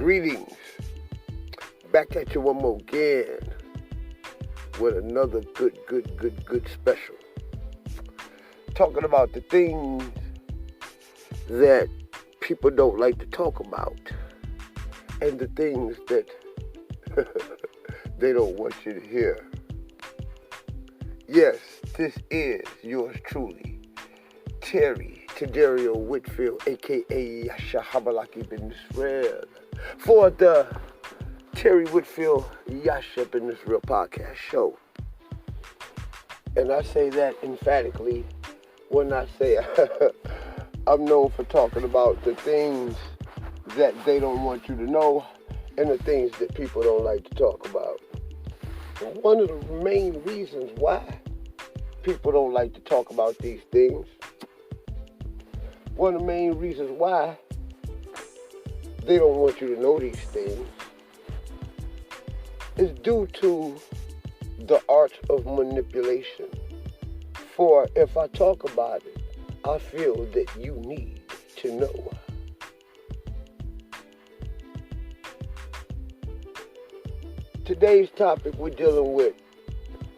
Greetings. Back at you one more again with another good special. Talking about the things that people don't like to talk about and the things that they don't want you to hear. Yes, this is yours truly, Terry Tadario Whitfield, a.k.a. Shahabalaki bin Israel, for the Terry Whitfield Yasha bin Israel podcast show. And I say that emphatically when I say I'm known for talking about the things that they don't want you to know and the things that people don't like to talk about. And one of the main reasons why people don't like to talk about these things, one of the main reasons why they don't want you to know these things is due to the art of manipulation. For if I talk about it, I feel that you need to know. Today's topic, we're dealing with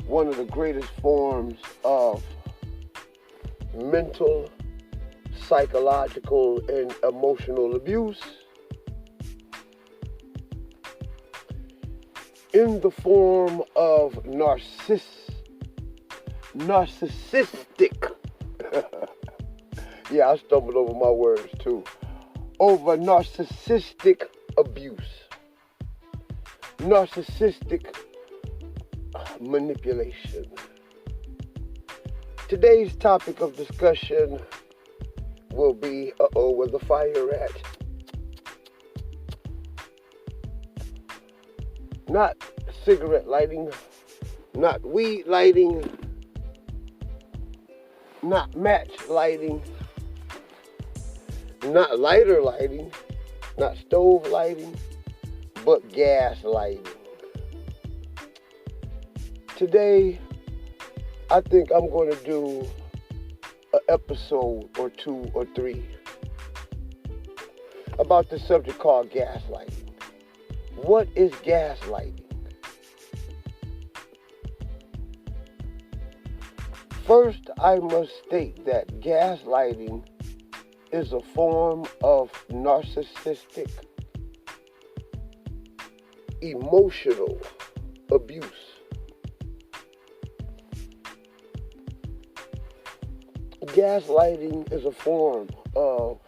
one of the greatest forms of mental, psychological, and emotional abuse in the form of narcissistic. Yeah, I stumbled over my words too. Over narcissistic abuse. Narcissistic manipulation. Today's topic of discussion will be, where the fire at? Not cigarette lighting, not weed lighting, not match lighting, not lighter lighting, not stove lighting, but gas lighting. Today, I think I'm going to do an episode or 2 or 3 about the subject called gaslighting. What is gaslighting? First, I must state that gaslighting is a form of narcissistic emotional abuse. Gaslighting is a form of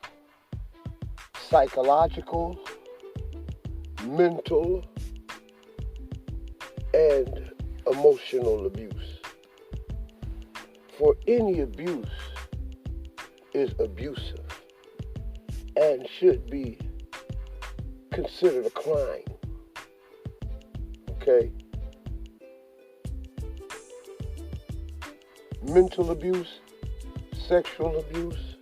psychological, mental, and emotional abuse. For any abuse is abusive and should be considered a crime. Okay? Mental abuse, sexual abuse,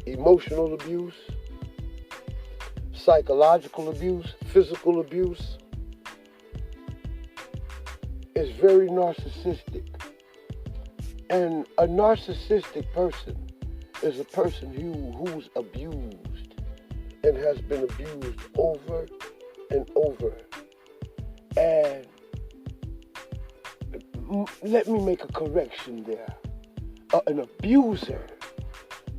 emotional abuse, psychological abuse, physical abuse is very narcissistic. And a narcissistic person is a person who's abused and has been abused over and over. And let me make a correction there. An abuser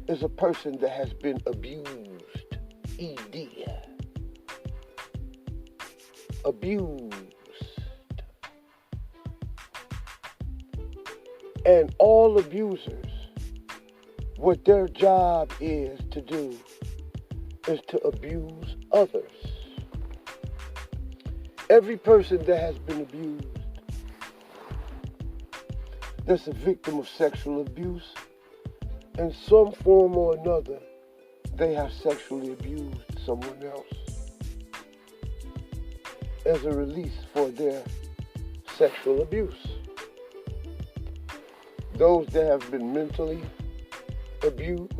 is a person that has been abused. ED. Abused. And all abusers, what their job is to do is to abuse others. Every person that has been abused, that's a victim of sexual abuse, in some form or another, they have sexually abused someone else as a release for their sexual abuse. Those that have been mentally abused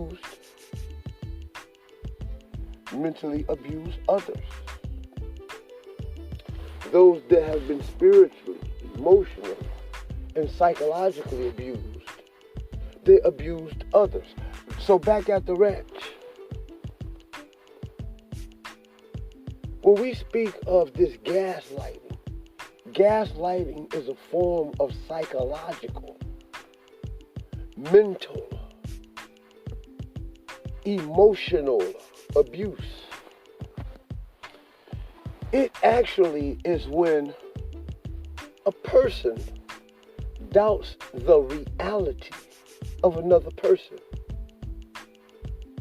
others. Those that have been spiritually, emotionally, and psychologically abused, they abused others. So back at the ranch, when we speak of this gaslighting, gaslighting is a form of psychological, mental, emotional abuse. It actually is when a person doubts the reality of another person.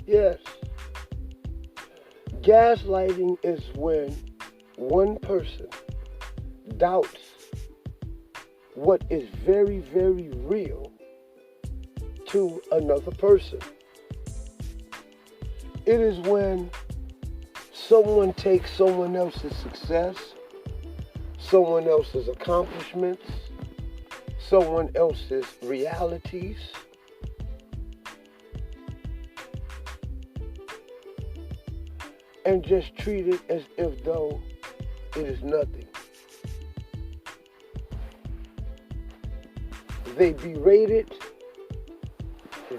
Yes. Gaslighting is when one person doubts what is very, very real to another person. It is when someone takes someone else's success, someone else's accomplishments, someone else's realities, and just treat it as if though it is nothing. They berate it,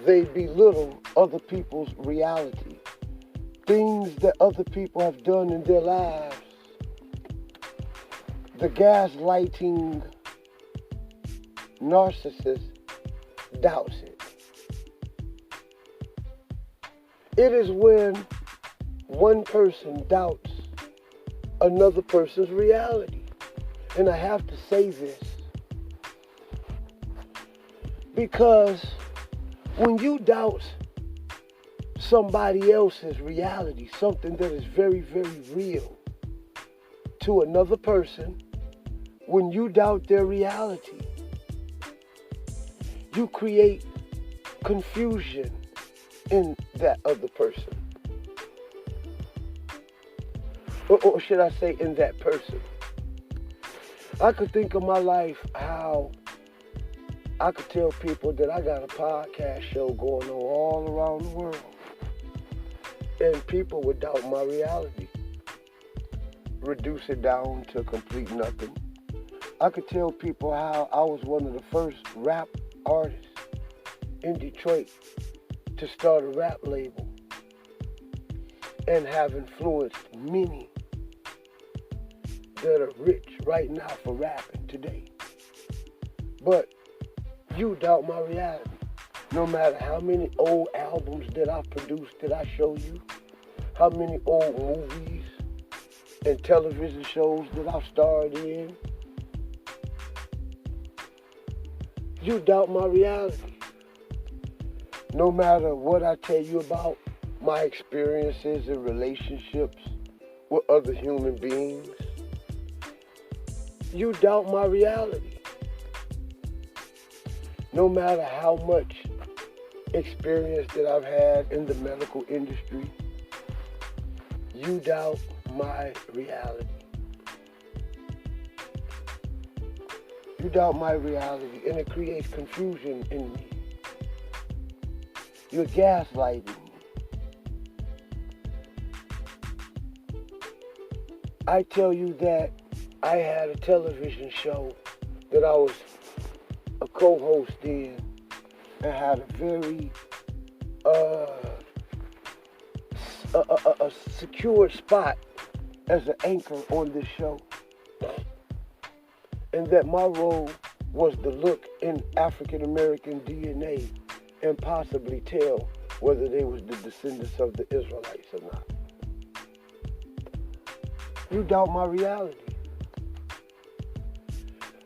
they belittle other people's reality, things that other people have done in their lives. The gaslighting narcissist doubts it. It is when one person doubts another person's reality. And I have to say this because when you doubt somebody else's reality, something that is very, very real to another person, when you doubt their reality, you create confusion in that other person. Or should I say in that person. I could think of my life how I could tell people that I got a podcast show going on all around the world. And people would doubt my reality. Reduce it down to complete nothing. I could tell people how I was one of the first rap artists in Detroit to start a rap label and have influenced many that are rich right now for rapping today. But you doubt my reality. No matter how many old albums that I produced that I show you, how many old movies and television shows that I've starred in, you doubt my reality. No matter what I tell you about my experiences and relationships with other human beings, you doubt my reality. No matter how much experience that I've had in the medical industry, you doubt my reality. You doubt my reality, and it creates confusion in me. You're gaslighting me. I tell you that I had a television show that I was a co-host in and had a very a secure spot as an anchor on this show. And that my role was to look in African American DNA and possibly tell whether they was the descendants of the Israelites or not. You doubt my reality.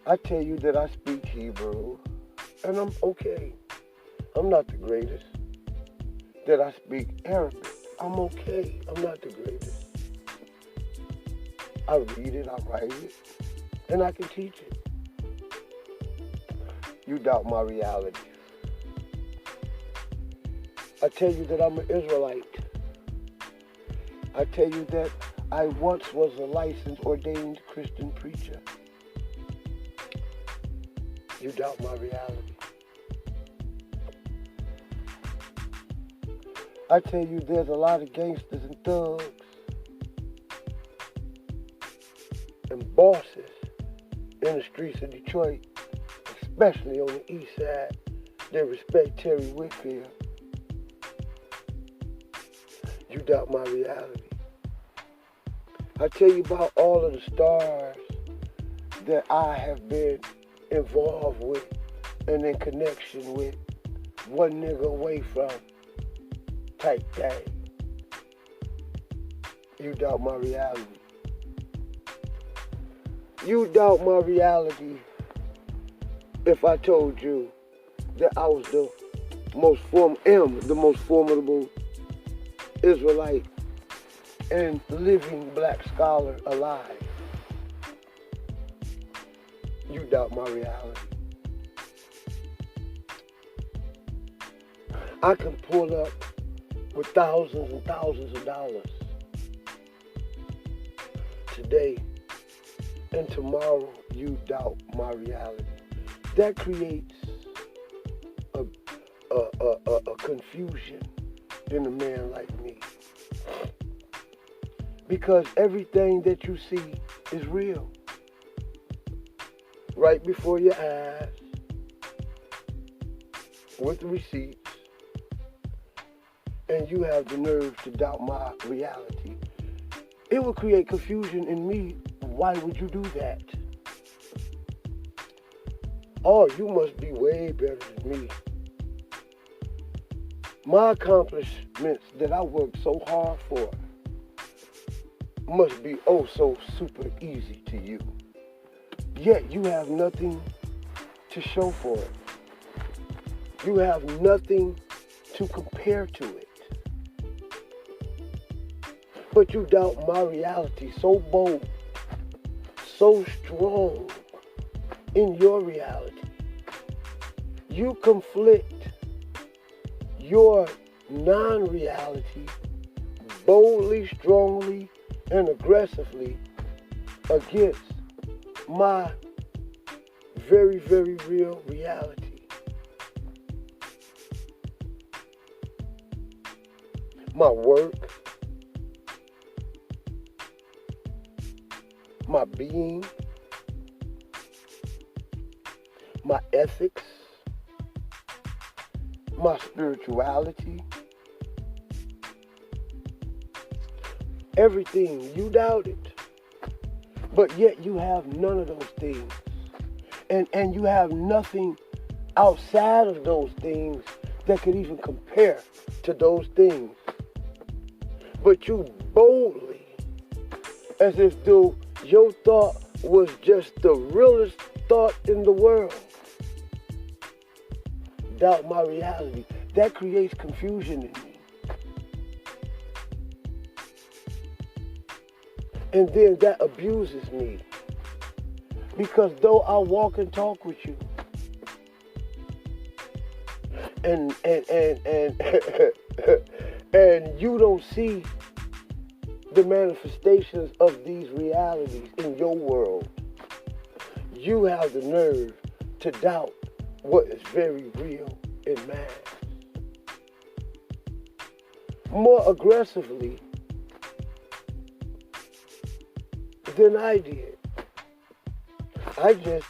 I tell you that I speak Hebrew, and I'm okay. I'm not the greatest. That I speak Arabic, I'm okay. I'm not the greatest. I read it, I write it, and I can teach it. You doubt my reality. I tell you that I'm an Israelite. I tell you that I once was a licensed, ordained Christian preacher. You doubt my reality. I tell you there's a lot of gangsters and thugs and bosses in the streets of Detroit, especially on the east side, that respect Terry Whitfield. You doubt my reality. I tell you about all of the stars that I have been involved with and in connection with, one nigga away from type thing. You doubt my reality. You doubt my reality if I told you that I was the most formidable Israelite and living black scholar alive. You doubt my reality. I can pull up with thousands and thousands of dollars today, and tomorrow you doubt my reality. That creates a confusion in a man like me. Because everything that you see is real. Right before your eyes, with receipts, and you have the nerve to doubt my reality. It will create confusion in me. Why would you do that? Oh, you must be way better than me. My accomplishments that I worked so hard for must be oh so super easy to you. Yet you have nothing to show for it. You have nothing to compare to it. But you doubt my reality so bold, so strong in your reality. You conflict your non-reality boldly, strongly, and aggressively against my very, very real reality. My work, my being, my ethics, my spirituality, everything, you doubt it. But yet you have none of those things. And you have nothing outside of those things that could even compare to those things. But you boldly, as if though your thought was just the realest thought in the world, doubt my reality. That creates confusion in me. And then that abuses me. Because though I walk and talk with you, and and you don't see the manifestations of these realities in your world, you have the nerve to doubt what is very real in man. More aggressively than I did. I just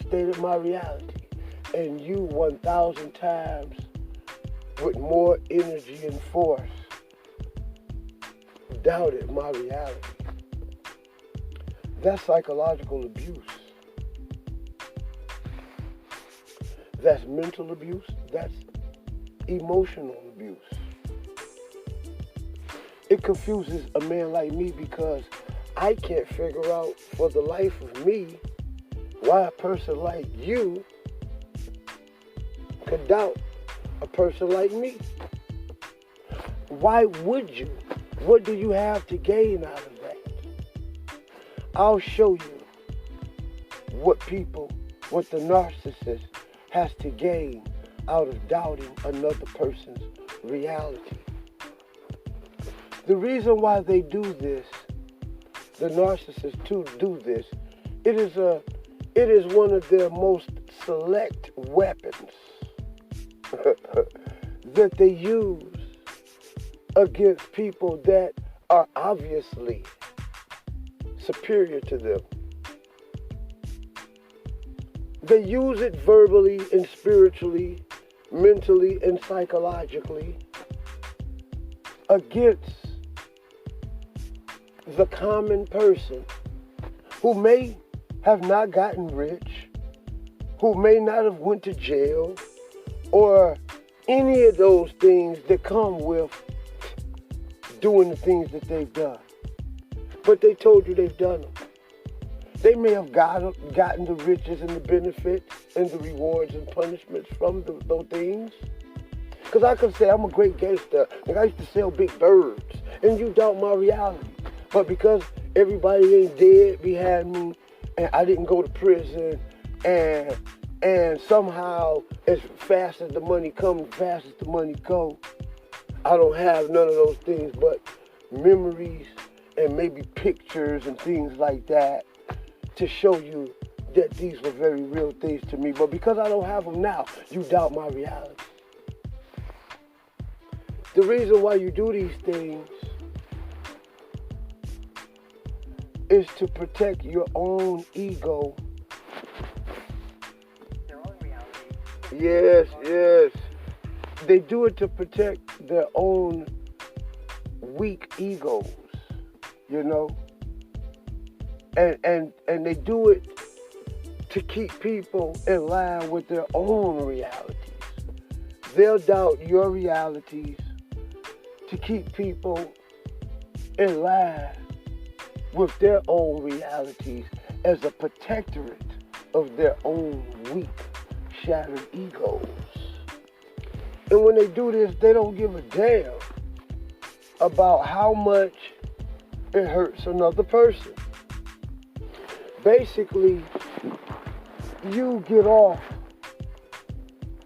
stated my reality, and you 1,000 times with more energy and force doubted my reality. That's psychological abuse. That's mental abuse. That's emotional abuse. It confuses a man like me because I can't figure out for the life of me why a person like you could doubt a person like me. Why would you? What do you have to gain out of that? I'll show you what the narcissist has to gain out of doubting another person's reality. The reason why they do this, the narcissists do this, it is one of their most select weapons that they use against people that are obviously superior to them. They use it verbally and spiritually, mentally and psychologically against the common person who may have not gotten rich, who may not have went to jail, or any of those things that come with doing the things that they've done. But they told you they've done them. They may have gotten the riches and the benefits and the rewards and punishments from those things. Because I could say I'm a great gangster, like I used to sell big birds, and you doubt my reality. But because everybody ain't dead behind me, and I didn't go to prison, and somehow as fast as the money comes, fast as the money goes, I don't have none of those things but memories and maybe pictures and things like that to show you that these were very real things to me. But because I don't have them now, you doubt my reality. The reason why you do these things is to protect your own ego. Their own reality. Yes. They do it to protect their own weak egos, you know? And they do it to keep people in line with their own realities. They'll doubt your realities to keep people in line with their own realities as a protectorate of their own weak, shattered egos. And when they do this, they don't give a damn about how much it hurts another person. Basically, you get off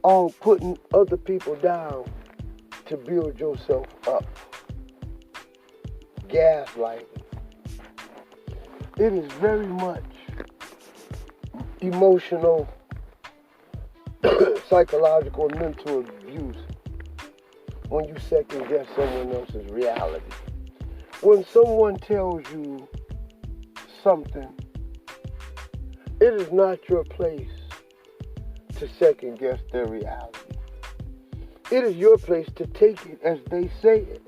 on putting other people down to build yourself up. Gaslighting. It is very much emotional, psychological, and mental abuse when you second guess someone else's reality. When someone tells you something, it is not your place to second guess their reality. It is your place to take it as they say it,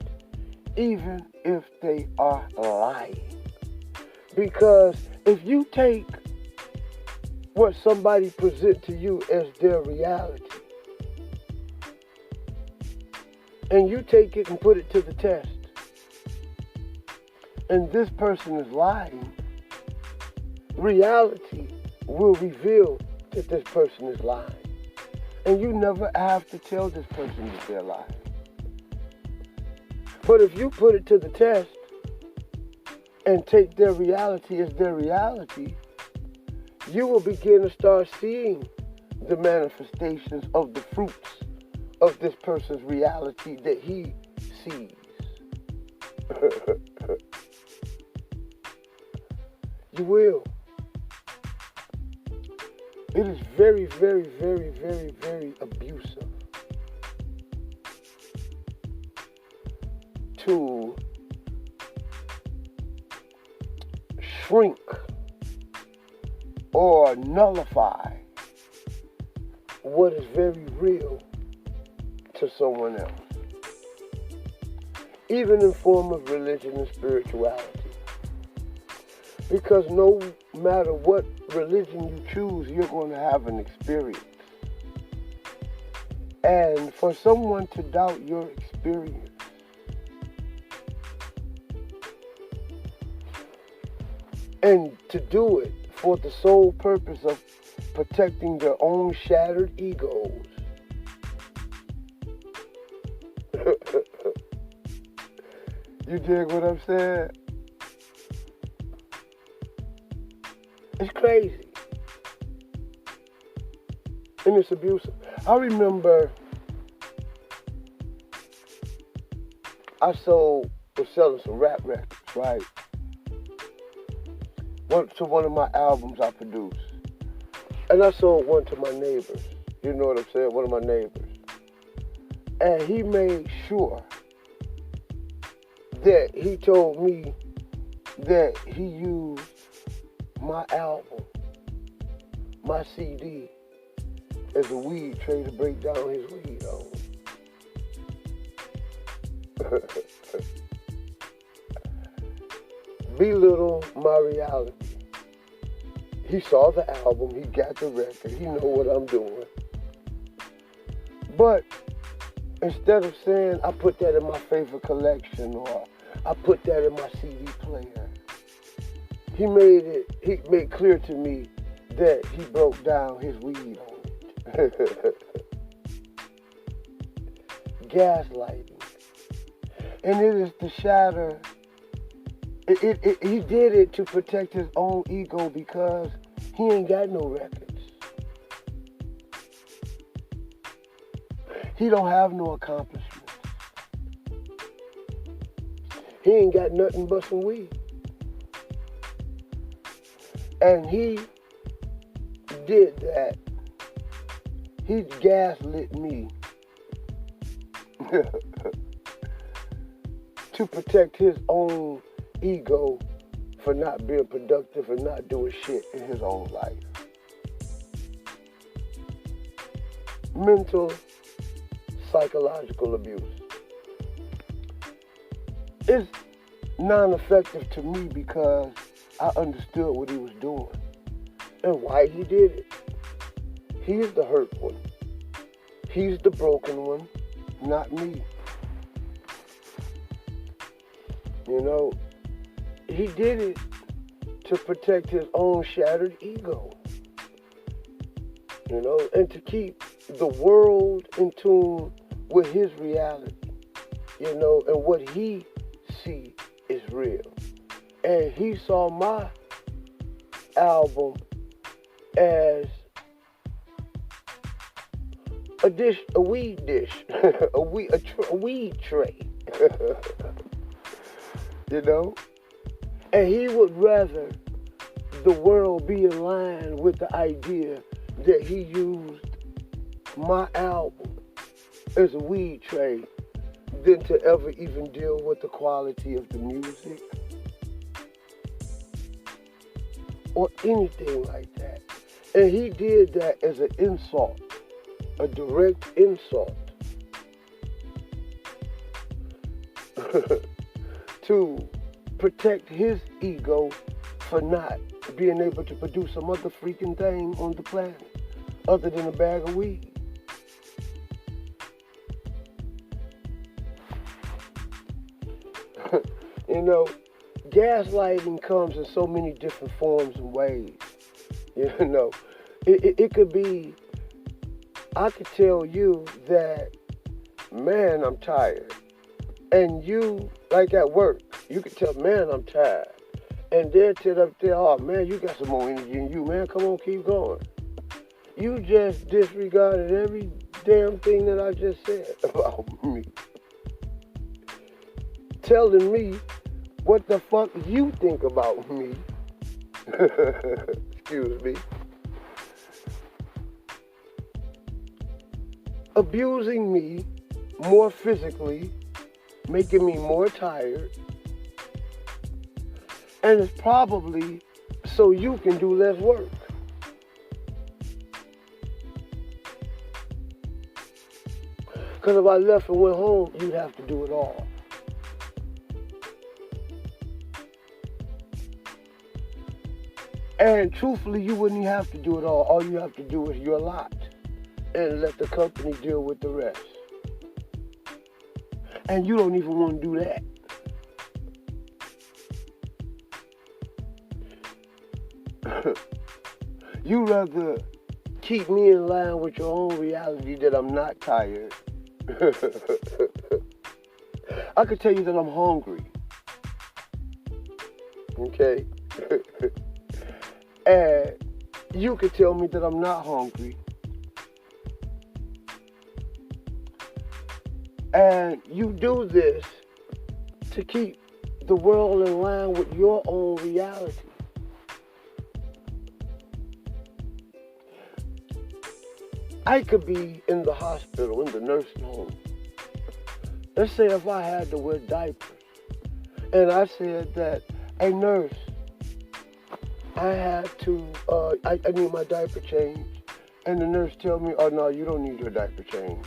even if they are lying. Because if you take what somebody presents to you as their reality, and you take it and put it to the test, and this person is lying, reality will reveal that this person is lying. And you never have to tell this person that they're lying. But if you put it to the test and take their reality as their reality, you will begin to start seeing the manifestations of the fruits of this person's reality that he sees. You will. It is very, very, very, very, very abusive to shrink or nullify what is very real to someone else, even in form of religion and spirituality. Because no matter what religion you choose, you're going to have an experience. And for someone to doubt your experience, and to do it for the sole purpose of protecting their own shattered egos, you dig what I'm saying? It's crazy. And it's abusive. I remember I was selling some rap records, right? To one of my albums I produced. And I sold one to my neighbors. You know what I'm saying? One of my neighbors. And he made sure that he told me that he used my album, my CD, as a weed tray to break down his weed on. Belittle my reality. He saw the album, he got the record, he know what I'm doing. But instead of saying I put that in my favorite collection or I put that in my CD player, he made clear to me that he broke down his weed on it. Gaslighting. And it is to shatter. He did it to protect his own ego because he ain't got no records. He don't have no accomplishments. He ain't got nothing but some weed. And he did that. He gaslit me to protect his own ego for not being productive and not doing shit in his own life. Mental, psychological abuse. It's non-effective to me because I understood what he was doing and why he did it. He's the hurt one. He's the broken one, not me. You know, he did it to protect his own shattered ego. You know, and to keep the world in tune with his reality. You know, and what he see is real. And he saw my album as a weed dish, a weed tray. You know? And he would rather the world be in line with the idea that he used my album as a weed tray than to ever even deal with the quality of the music or anything like that. And he did that as an insult, a direct insult to protect his ego for not being able to produce some other freaking thing on the planet other than a bag of weed. You know, gaslighting comes in so many different forms and ways. You know, it could be, I could tell you that, man, I'm tired. And you, like at work, you could tell, man, I'm tired. And they'll tell up there, oh, man, you got some more energy in you, man. Come on, keep going. You just disregarded every damn thing that I just said about me. Telling me what the fuck you think about me. Excuse me. Abusing me more physically, making me more tired, and it's probably so you can do less work. Because if I left and went home, you'd have to do it all. And truthfully, you wouldn't even have to do it all. All you have to do is your lot and let the company deal with the rest. And you don't even want to do that. You rather keep me in line with your own reality that I'm not tired. I could tell you that I'm hungry. Okay? And you could tell me that I'm not hungry. And you do this to keep the world in line with your own reality. I could be in the hospital, in the nursing home. Let's say if I had to wear diapers. And I said that, hey nurse, I had to, I need my diaper changed. And the nurse tell me, oh no, you don't need your diaper changed.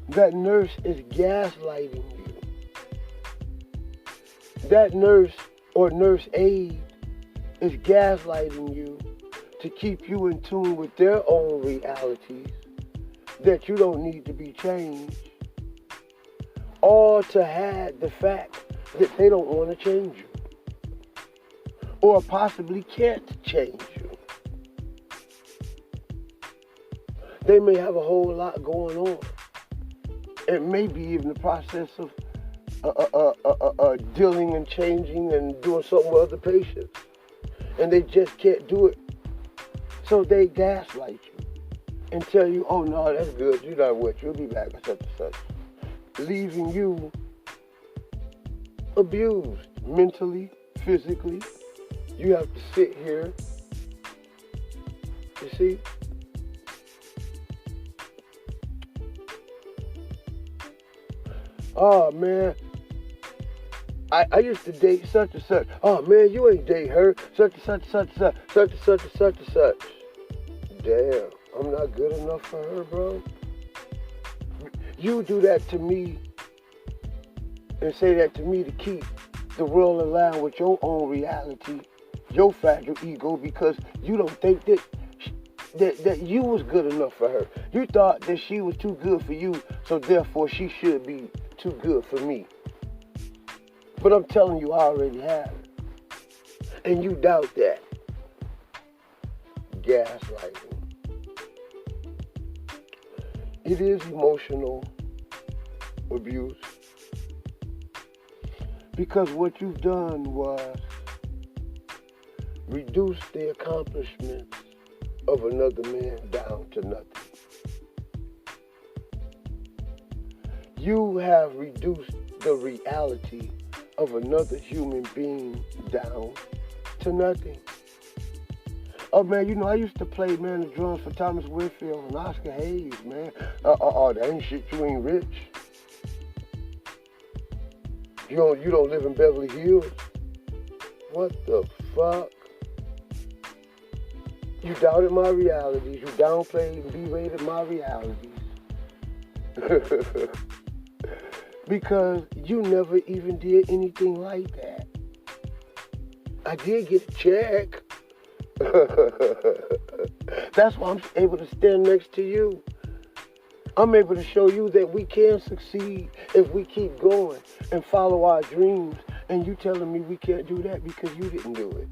That nurse is gaslighting you. That nurse or nurse aide is gaslighting you to keep you in tune with their own realities that you don't need to be changed, or to hide the fact that they don't want to change you or possibly can't change you. They may have a whole lot going on. It may be even the process of dealing and changing and doing something with other patients, and they just can't do it. So they gaslight you and tell you, oh no, that's good, you're not with you, you'll be back, such and such. Leaving you abused mentally, physically. You have to sit here, you see? Oh man, I used to date such and such. Oh man, you ain't date her, such and such, such and such, such and such and such and such. Damn, I'm not good enough for her, bro. You do that to me and say that to me to keep the world aligned with your own reality, your fragile ego, because you don't think that you was good enough for her. You thought that she was too good for you, so therefore she should be too good for me. But I'm telling you, I already have it. And you doubt that. Gaslighting. It is emotional abuse. Because what you've done was reduce the accomplishments of another man down to nothing. You have reduced the reality of another human being down to nothing. Oh man, you know, I used to play, man, the drums for Thomas Whitfield and Oscar Hayes, man. That ain't shit, you ain't rich. You don't live in Beverly Hills. What the fuck? You doubted my realities. You downplayed and berated my realities. Because you never even did anything like that. I did get a check. That's why I'm able to stand next to you. I'm able to show you that we can succeed if we keep going and follow our dreams. And you telling me we can't do that because you didn't do it.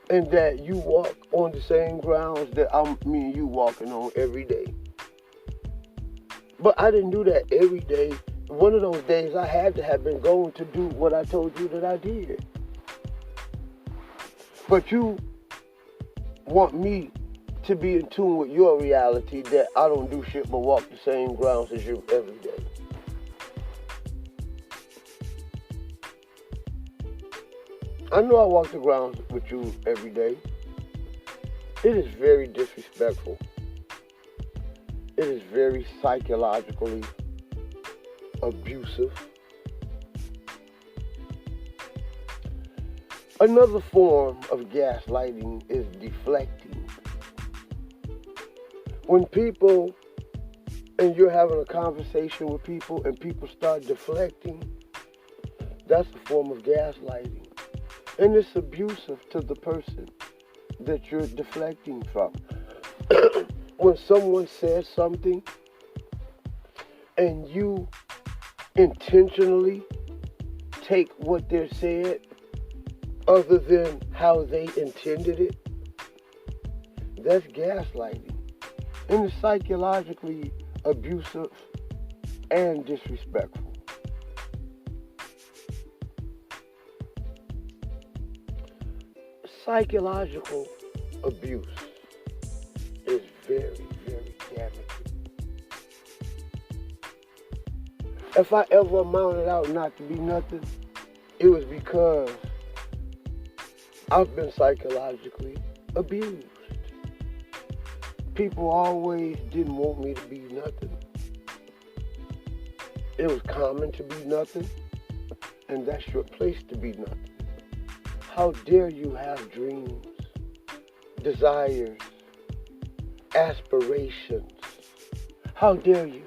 And that you walk on the same grounds that me and you walking on every day. But I didn't do that every day. One of those days I had to have been going to do what I told you that I did. But you want me to be in tune with your reality that I don't do shit but walk the same grounds as you every day. I know I walk the grounds with you every day. It is very disrespectful. It is very psychologically abusive. Another form of gaslighting is deflecting. When people, and you're having a conversation with people and people start deflecting, that's a form of gaslighting. And it's abusive to the person that you're deflecting from. When someone says something and you intentionally take what they're said other than how they intended it, that's gaslighting. And it's psychologically abusive and disrespectful. Psychological abuse is very, very damaging. If I ever amounted out not to be nothing, it was because I've been psychologically abused. People always didn't want me to be nothing. It was common to be nothing, and that's your place to be nothing. How dare you have dreams, desires, aspirations? How dare you?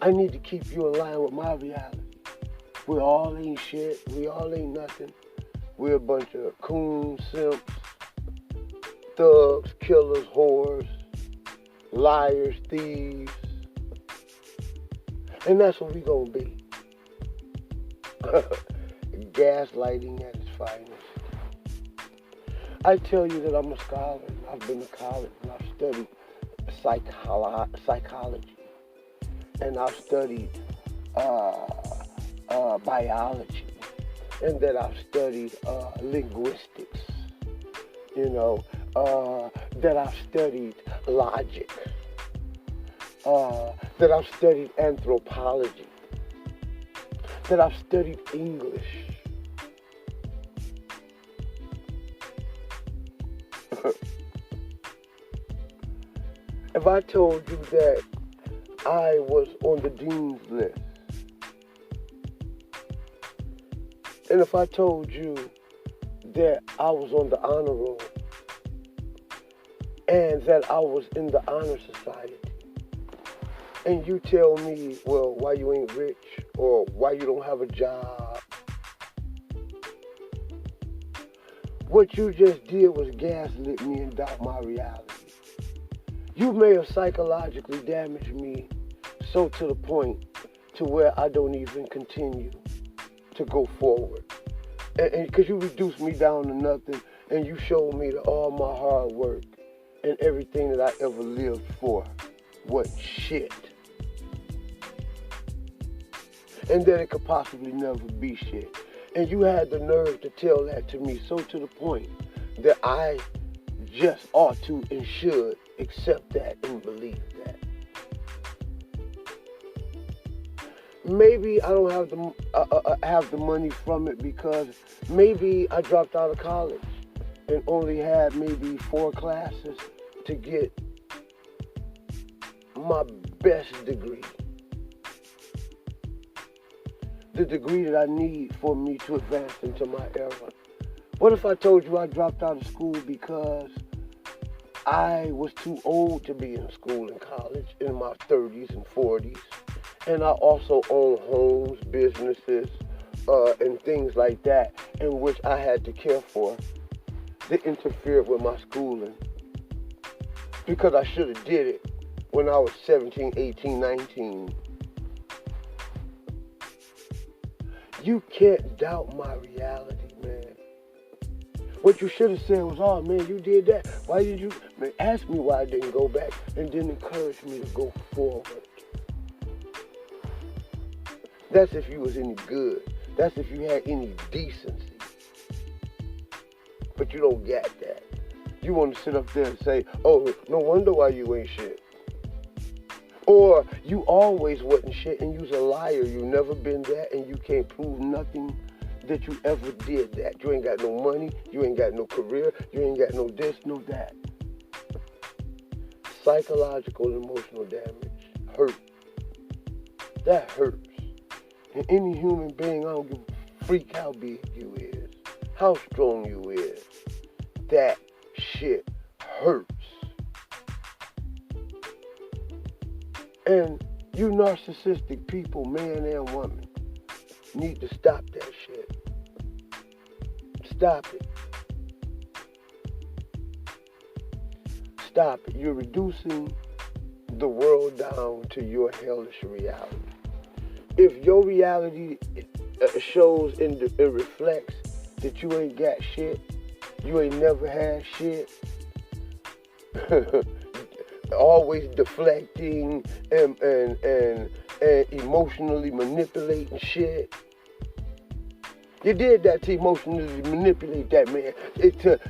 I need to keep you in line with my reality. We all ain't shit. We all ain't nothing. We're a bunch of coons, simps, thugs, killers, whores, liars, thieves. And that's what we gonna be. Gaslighting at its finest. I tell you that I'm a scholar. I've been to college and I've studied psychology. And I've studied biology. And that I've studied linguistics. That I've studied logic. That I've studied anthropology. That I've studied English. If I told you that I was on the dean's list, and if I told you that I was on the honor roll, and that I was in the honor society, and you tell me, well, why you ain't rich, or why you don't have a job, what you just did was gaslit me and doubt my reality. You may have psychologically damaged me so to the point to where I don't even continue to go forward. And because you reduced me down to nothing, and you showed me that all my hard work and everything that I ever lived for was shit. And that it could possibly never be shit. And you had the nerve to tell that to me so to the point that I just ought to and should accept that and believe that. Maybe I don't have the money from it because maybe I dropped out of college and only had maybe 4 classes to get my best degree. The degree that I need for me to advance into my era. What if I told you I dropped out of school because I was too old to be in school and college, in my 30s and 40s, and I also own homes, businesses, and things like that, in which I had to care for, that interfered with my schooling, because I should have did it when I was 17, 18, 19. You can't doubt my reality, man. What you should have said was, oh man, you did that. Why did you, man, ask me why I didn't go back and then encourage me to go forward. That's if you was any good. That's if you had any decency. But you don't get that. You want to sit up there and say, oh, no wonder why you ain't shit. Or you always wasn't shit and you's a liar. You never been that and you can't prove nothing that you ever did that. You ain't got no money. You ain't got no career. You ain't got no this, no that. Psychological and emotional damage hurt. That hurts. And any human being, I don't give a freak how big you is, how strong you is. That shit hurts. And you narcissistic people, man and woman, need to stop that shit. Stop it. Stop it. You're reducing the world down to your hellish reality. If your reality shows and reflects that you ain't got shit, you ain't never had shit, always deflecting and emotionally manipulating shit. You did that to emotionally manipulate that man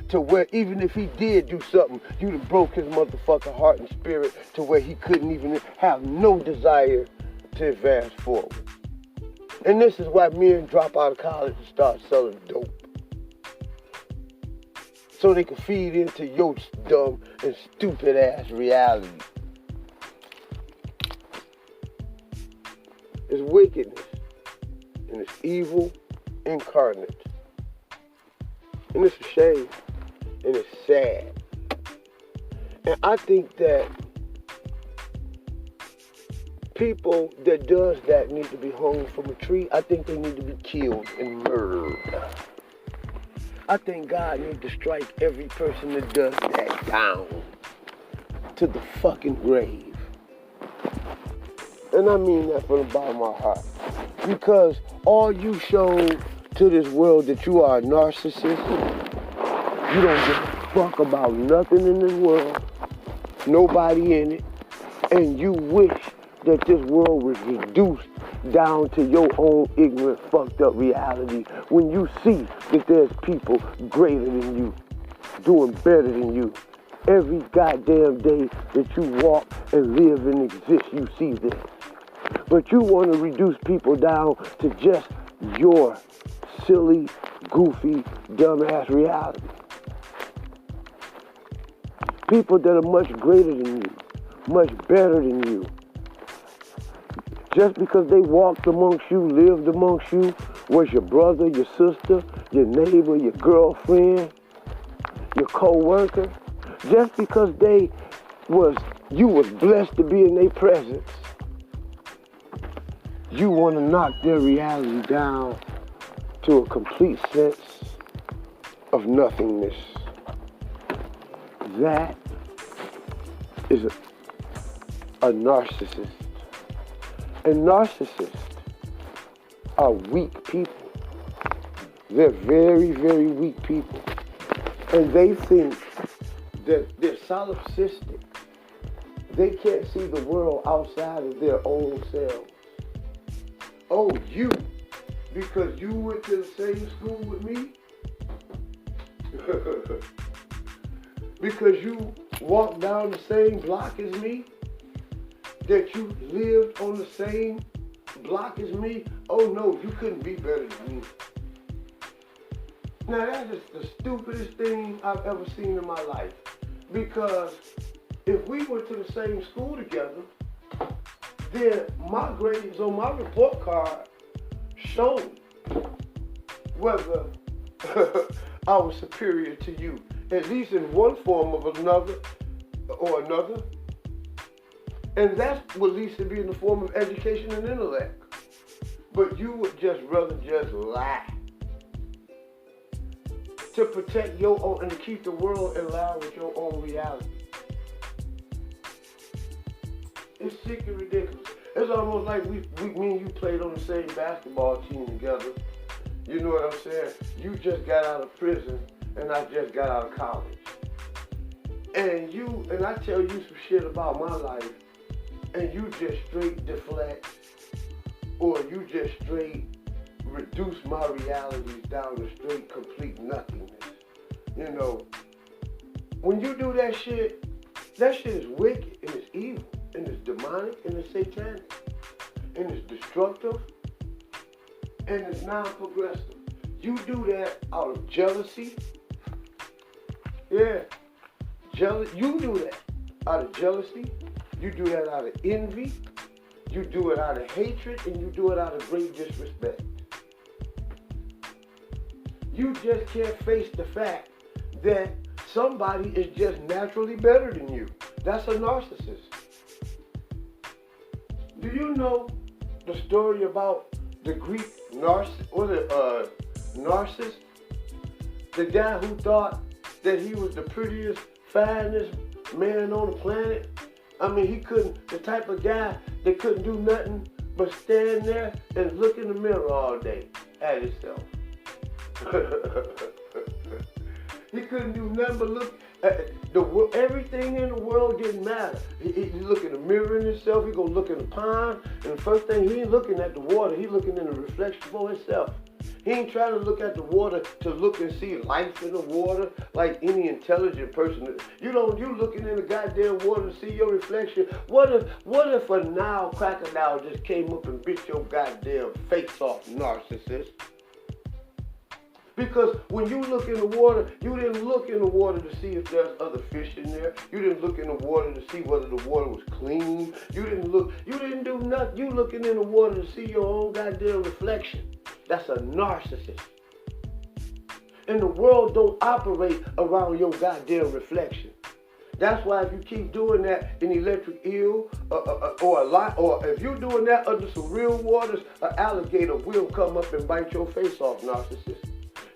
to where even if he did do something, you'd have broke his motherfucking heart and spirit to where he couldn't even have no desire to advance forward. And this is why men drop out of college and start selling dope. So they can feed into your dumb and stupid ass reality. It's wickedness and it's evil incarnate. And it's a shame and it's sad And I think that people that does that need to be hung from a tree. I think they need to be killed and murdered. I think God needs to strike every person that does that down to the fucking grave. And I mean that from the bottom of my heart. Because all you showed to this world that you are a narcissist, you don't give a fuck about nothing in this world, nobody in it, and you wish that this world was reduced down to your own ignorant, fucked up reality when you see that there's people greater than you, doing better than you. Every goddamn day that you walk and live and exist, you see this. But you want to reduce people down to just your silly, goofy, dumbass reality. People that are much greater than you, much better than you. Just because they walked amongst you, lived amongst you, was your brother, your sister, your neighbor, your girlfriend, your co-worker, just because you was blessed to be in their presence, you want to knock their reality down to a complete sense of nothingness. That is a narcissist. And narcissists are weak people. They're very, very weak people. And they think that they're solipsistic. They can't see the world outside of their own selves. Oh, you, because you went to the same school with me? Because you walked down the same block as me? That you lived on the same block as me? Oh no, you couldn't be better than me. Now that is the stupidest thing I've ever seen in my life. Because if we went to the same school together, then my grades on my report card showed whether I was superior to you, at least in one form of another or another. And that's what leads to be in the form of education and intellect. But you would just rather just lie to protect your own and to keep the world in line with your own reality. It's sick and ridiculous. It's almost like me and you played on the same basketball team together. You know what I'm saying? You just got out of prison and I just got out of college. And I tell you some shit about my life, and you just straight deflect, or you just straight reduce my realities down to straight complete nothingness. You know, when you do that shit is wicked, and it's evil, and it's demonic, and it's satanic, and it's destructive, and it's non-progressive. You do that out of jealousy. Yeah, you do that out of jealousy. You do that out of envy, you do it out of hatred, and you do it out of great disrespect. You just can't face the fact that somebody is just naturally better than you. That's a narcissist. Do you know the story about the Greek Narcissus? The guy who thought that he was the prettiest, finest man on the planet? I mean, the type of guy that couldn't do nothing but stand there and look in the mirror all day at himself. He couldn't do nothing but look at everything in the world didn't matter. He look in the mirror in himself, he go look in the pond, and the first thing, he ain't looking at the water, he looking in the reflection for himself. He ain't trying to look at the water to look and see life in the water like any intelligent person. You looking in the goddamn water to see your reflection. What if a Nile crocodile just came up and bit your goddamn face off, narcissist? Because when you look in the water, you didn't look in the water to see if there's other fish in there. You didn't look in the water to see whether the water was clean. You didn't do nothing. You looking in the water to see your own goddamn reflection. That's a narcissist. And the world don't operate around your goddamn reflection. That's why if you keep doing that in electric eel or a lot, or if you're doing that under some real waters, an alligator will come up and bite your face off, narcissist.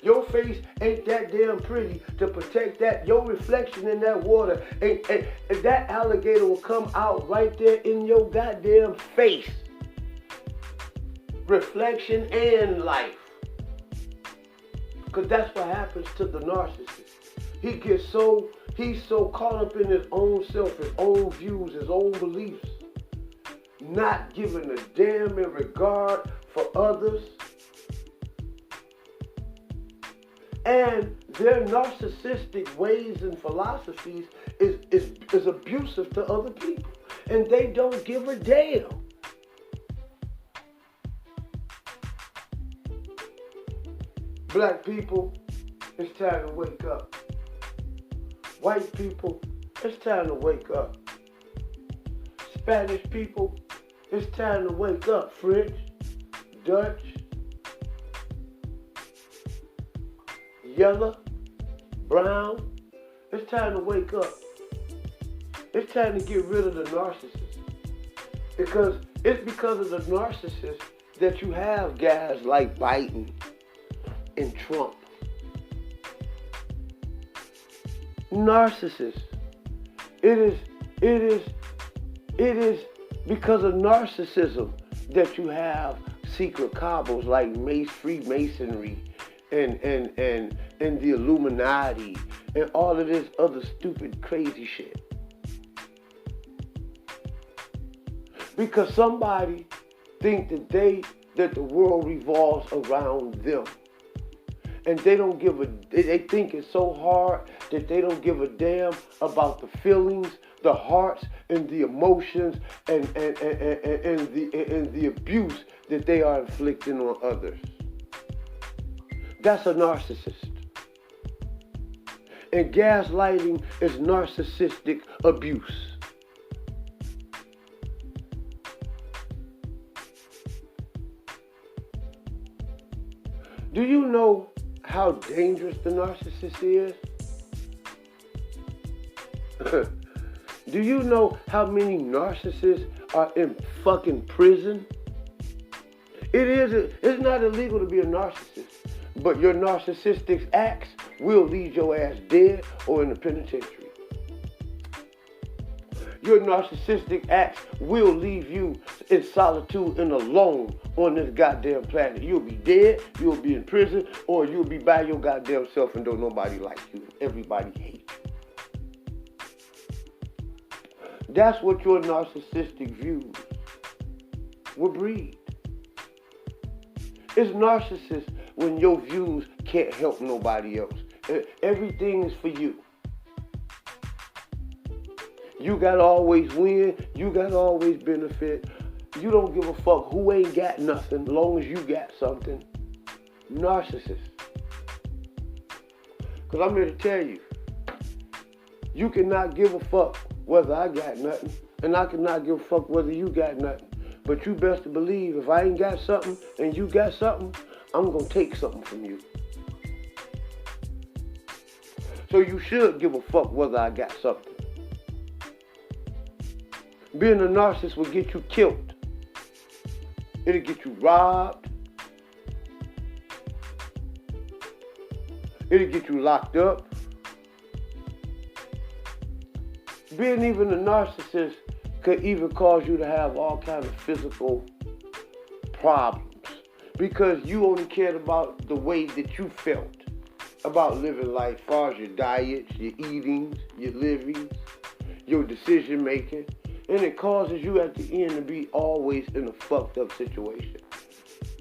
Your face ain't that damn pretty to protect that. Your reflection in that water, and that alligator will come out right there in your goddamn face. Reflection and life. Because that's what happens to the narcissist. He's so caught up in his own self, his own views, his own beliefs, not giving a damn in regard for others. And their narcissistic ways and philosophies is abusive to other people. And they don't give a damn. Black people, it's time to wake up. White people, it's time to wake up. Spanish people, it's time to wake up. French, Dutch, yellow, brown, it's time to wake up. It's time to get rid of the narcissist. Because it's because of the narcissist that you have guys like Biden and Trump. Narcissists. It is because of narcissism that you have secret cabals like Freemasonry and the Illuminati and all of this other stupid crazy shit. Because somebody think that the world revolves around them. And they don't give they think it's so hard that they don't give a damn about the feelings, the hearts, and the emotions and the abuse that they are inflicting on others. That's a narcissist. And gaslighting is narcissistic abuse. Do you know how dangerous the narcissist is? Do you know how many narcissists are in fucking prison? It's not illegal to be a narcissist, but your narcissistic acts will leave your ass dead or in the penitentiary. Your narcissistic acts will leave you in solitude and alone on this goddamn planet. You'll be dead, you'll be in prison, or you'll be by your goddamn self and don't nobody like you. Everybody hates you. That's what your narcissistic views will breed. It's narcissist when your views can't help nobody else. Everything is for you. You gotta always win. You gotta always benefit. You don't give a fuck who ain't got nothing, long as you got something. Narcissist. Because I'm here to tell you, you cannot give a fuck whether I got nothing, and I cannot give a fuck whether you got nothing. But you best to believe if I ain't got something and you got something, I'm gonna take something from you. So you should give a fuck whether I got something. Being a narcissist will get you killed. It'll get you robbed. It'll get you locked up. Being even a narcissist could even cause you to have all kinds of physical problems because you only cared about the way that you felt about living life, as far as your diets, your eatings, your livings, your decision making. And it causes you at the end to be always in a fucked up situation.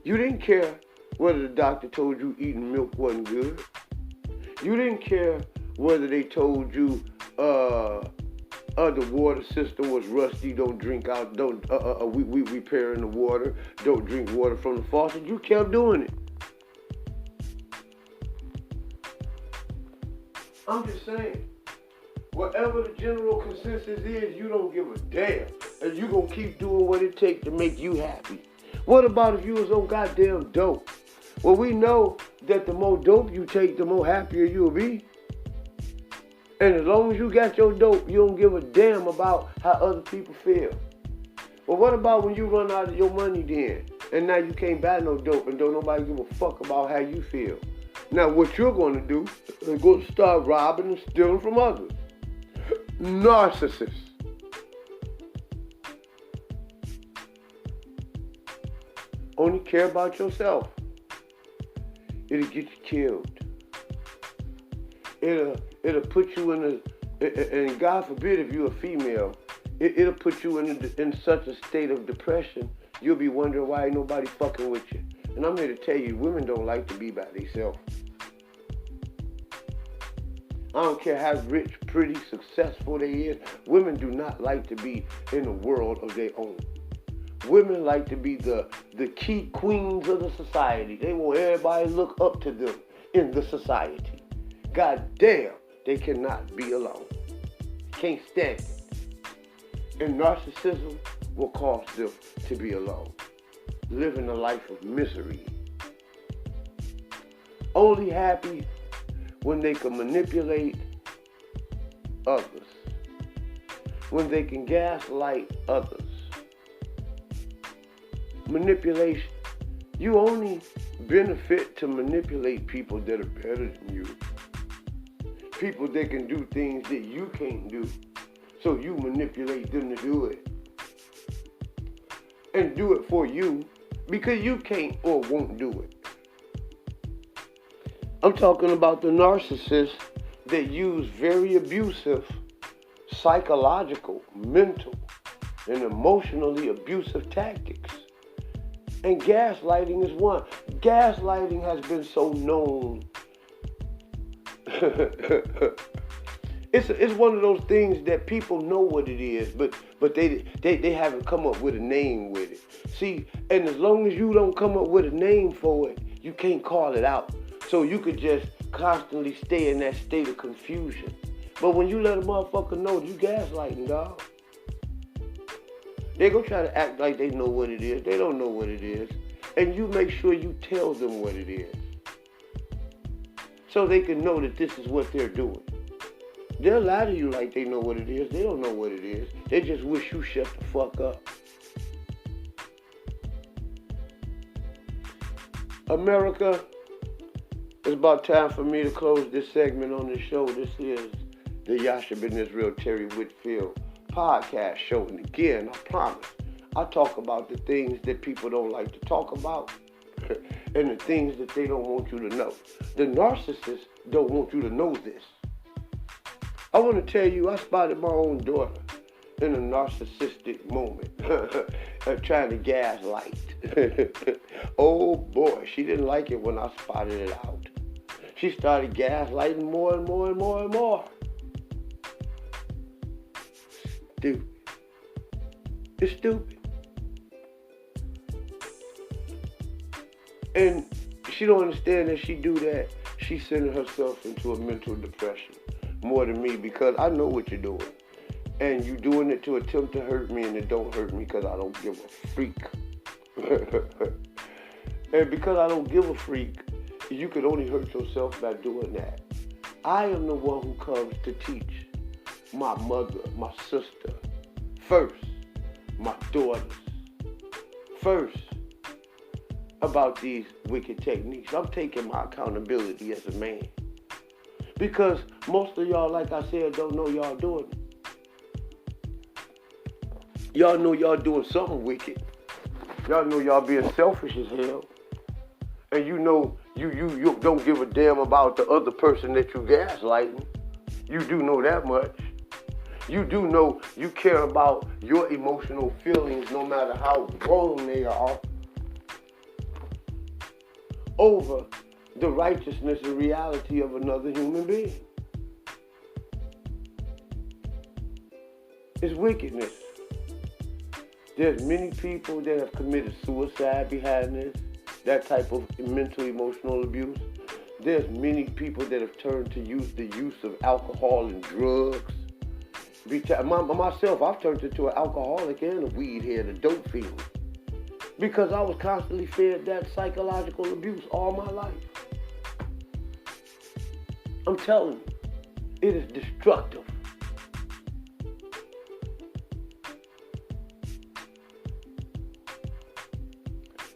You didn't care whether the doctor told you eating milk wasn't good. You didn't care whether they told you the water system was rusty, don't drink out, we repairing the water, don't drink water from the faucet. You kept doing it. I'm just saying. Whatever the general consensus is, you don't give a damn. And you gonna keep doing what it takes to make you happy. What about if you was on goddamn dope? Well, we know that the more dope you take, the more happier you'll be. And as long as you got your dope, you don't give a damn about how other people feel. But what about when you run out of your money then? And now you can't buy no dope and don't nobody give a fuck about how you feel. Now what you're going to do is go start robbing and stealing from others. Narcissist. Only care about yourself. It'll get you killed. It'll put you in a, and God forbid if you're a female, it'll put you in such a state of depression, you'll be wondering why ain't nobody fucking with you. And I'm here to tell you, women don't like to be by themselves. I don't care how rich, pretty, successful they is. Women do not like to be in a world of their own. Women like to be the key queens of the society. They want everybody to look up to them in the society. God damn, they cannot be alone. Can't stand it. And narcissism will cause them to be alone. Living a life of misery. Only happy when they can manipulate others. When they can gaslight others. Manipulation. You only benefit to manipulate people that are better than you. People that can do things that you can't do. So you manipulate them to do it. And do it for you because you can't or won't do it. I'm talking about the narcissists that use very abusive, psychological, mental, and emotionally abusive tactics. And gaslighting is one. Gaslighting has been so known. It's one of those things that people know what it is, but they haven't come up with a name with it. See, and as long as you don't come up with a name for it, you can't call it out. So you could just constantly stay in that state of confusion. But when you let a motherfucker know, you gaslighting, dog. They gonna try to act like they know what it is. They don't know what it is. And you make sure you tell them what it is. So they can know that this is what they're doing. They'll lie to you like they know what it is. They don't know what it is. They just wish you shut the fuck up. America, it's about time for me to close this segment on the show. This is the Yasha Ben Israel Terry Whitfield podcast show. And again, I promise, I talk about the things that people don't like to talk about and the things that they don't want you to know. The narcissists don't want you to know this. I want to tell you, I spotted my own daughter in a narcissistic moment, trying to gaslight. Oh boy, she didn't like it when I spotted it out. She started gaslighting more and more and more and more. Stupid. It's stupid. And she don't understand that she do that. She's sending herself into a mental depression more than me because I know what you're doing. And you're doing it to attempt to hurt me, and it don't hurt me because I don't give a freak. And because I don't give a freak, you could only hurt yourself by doing that. I am the one who comes to teach my mother, my sister, first, my daughters, first, about these wicked techniques. I'm taking my accountability as a man. Because most of y'all, like I said, don't know y'all doing it. Y'all know y'all doing something wicked. Y'all know y'all being selfish as hell. And you know you don't give a damn about the other person that you gaslighting. You do know that much. You do know you care about your emotional feelings no matter how wrong they are over the righteousness and reality of another human being. It's wickedness. There's many people that have committed suicide behind this, that type of mental, emotional abuse. There's many people that have turned to the use of alcohol and drugs. Myself, I've turned into an alcoholic and a weed head, a dope fiend. Because I was constantly fed that psychological abuse all my life. I'm telling you, It is destructive.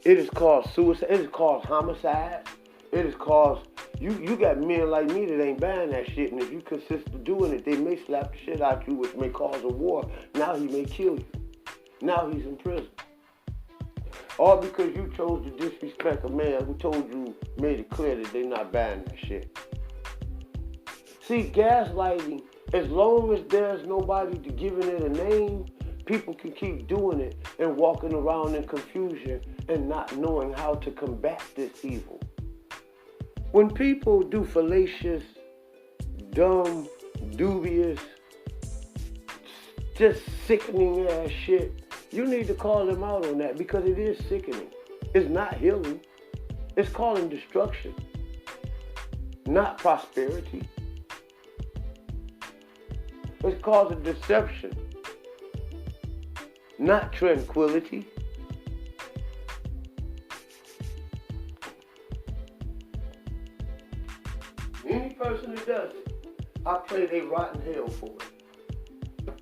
It has caused suicide. It has caused homicide. It has caused, you got men like me that ain't buying that shit, and if you consist of doing it, they may slap the shit out you, which may cause a war. Now he may kill you. Now he's in prison. All because you chose to disrespect a man who told you, made it clear that they're not buying that shit. See, gaslighting, as long as there's nobody to giving it a name, people can keep doing it and walking around in confusion and not knowing how to combat this evil. When people do fallacious, dumb, dubious, just sickening ass shit, you need to call them out on that because it is sickening. It's not healing. It's causing destruction, not prosperity. It's causing deception, not tranquility. Any person that does it, I pray they rot in hell for it.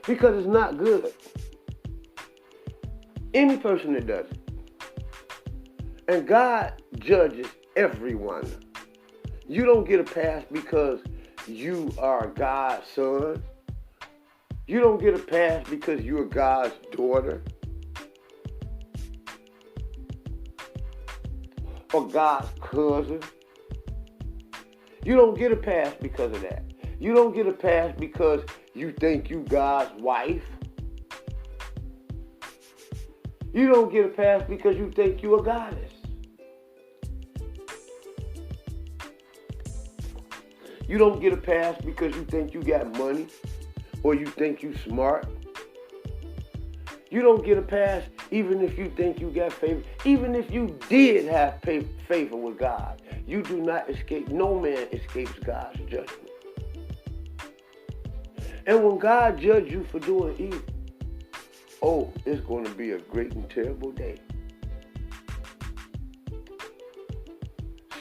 Because it's not good. Any person that does it. And God judges everyone. You don't get a pass because you are God's son. You don't get a pass because you're God's daughter. Or God's cousin. You don't get a pass because of that. You don't get a pass because you think you God's wife. You don't get a pass because you think you a goddess. You don't get a pass because you think you got money or you think you smart. You don't get a pass even if you think you got favor. Even if you did have favor with God, you do not escape. No man escapes God's judgment. And when God judges you for doing evil, oh, it's going to be a great and terrible day.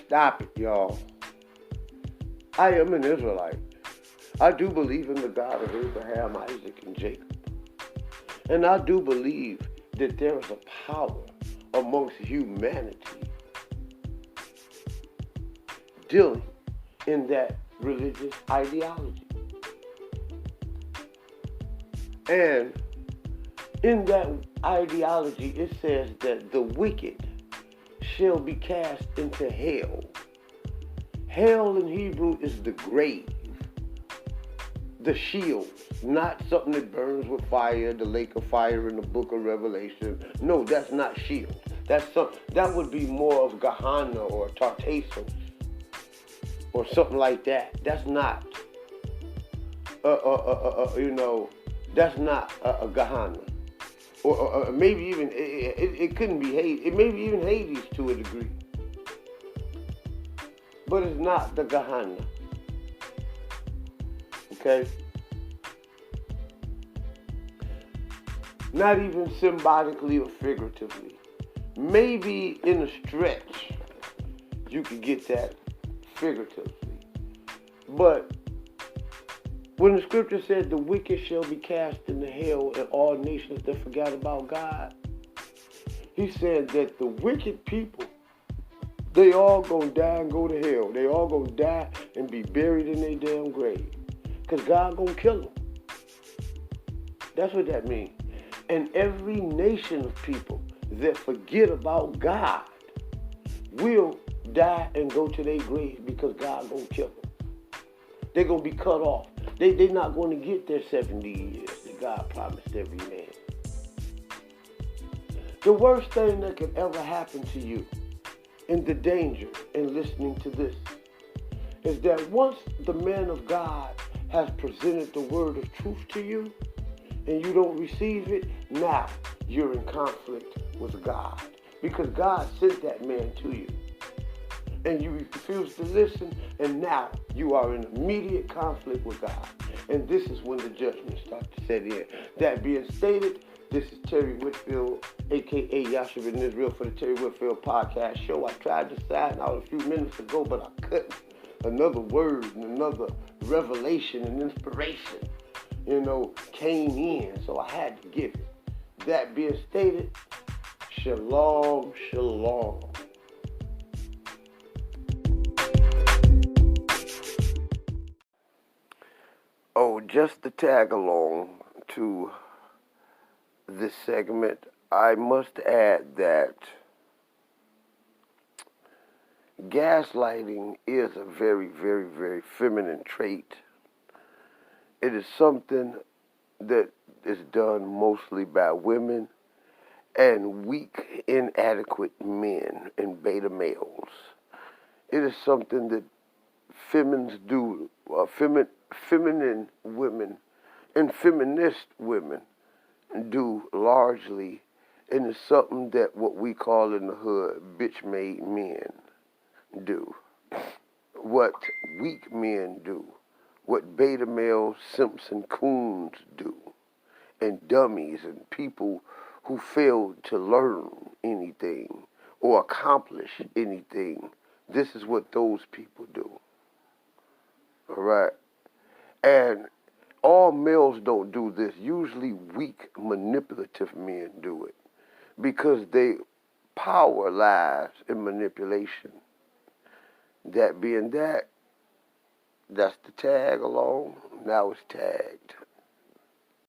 Stop it, y'all. I am an Israelite. I do believe in the God of Abraham, Isaac, and Jacob. And I do believe that there is a power amongst humanity dealing in that religious ideology. And in that ideology, it says that the wicked shall be cast into hell. Hell in Hebrew is the grave, the Sheol, not something that burns with fire, the lake of fire in the book of Revelation. No, that's not Sheol. That would be more of Gehenna or Tartessos or something like that. That's not, that's not a Gehenna. Or maybe even, it couldn't be Hades. It may be even Hades to a degree. But it's not the Gehenna. Okay? Not even symbolically or figuratively. Maybe in a stretch, you could get that figuratively. But when the scripture said the wicked shall be cast into hell and all nations that forgot about God, he said that the wicked people, they all gonna die and go to hell. They all gonna die and be buried in their damn grave. Because God gonna kill them. That's what that means. And every nation of people that forget about God will die and go to their grave because God gonna kill them. They're gonna be cut off. They're not gonna get their 70 years that God promised every man. The worst thing that could ever happen to you, and the danger in listening to this, is that once the man of God has presented the word of truth to you and you don't receive it, now you're in conflict with God because God sent that man to you and you refuse to listen, and now you are in immediate conflict with God. And this is when the judgment starts to set in. That being stated, this is Terry Whitfield, a.k.a. Yasha in Israel, for the Terry Whitfield Podcast Show. I tried to sign out a few minutes ago, but I couldn't. another word and another revelation and inspiration, came in. So I had to give it. That being stated, shalom, shalom. Oh, just to tag along to this segment, I must add that gaslighting is a very, very, very feminine trait. It is something that is done mostly by women and weak, inadequate men and beta males. It is something that feminines do, feminine women and feminist women do largely, and it's something that what we call in the hood bitch-made men do. What weak men do. What beta male simps and coons do. And dummies and people who failed to learn anything or accomplish anything. This is what those people do. All right? And all males don't do this. Usually weak, manipulative men do it because they power lies in manipulation. That being that, that's the tag along. Now it's tagged.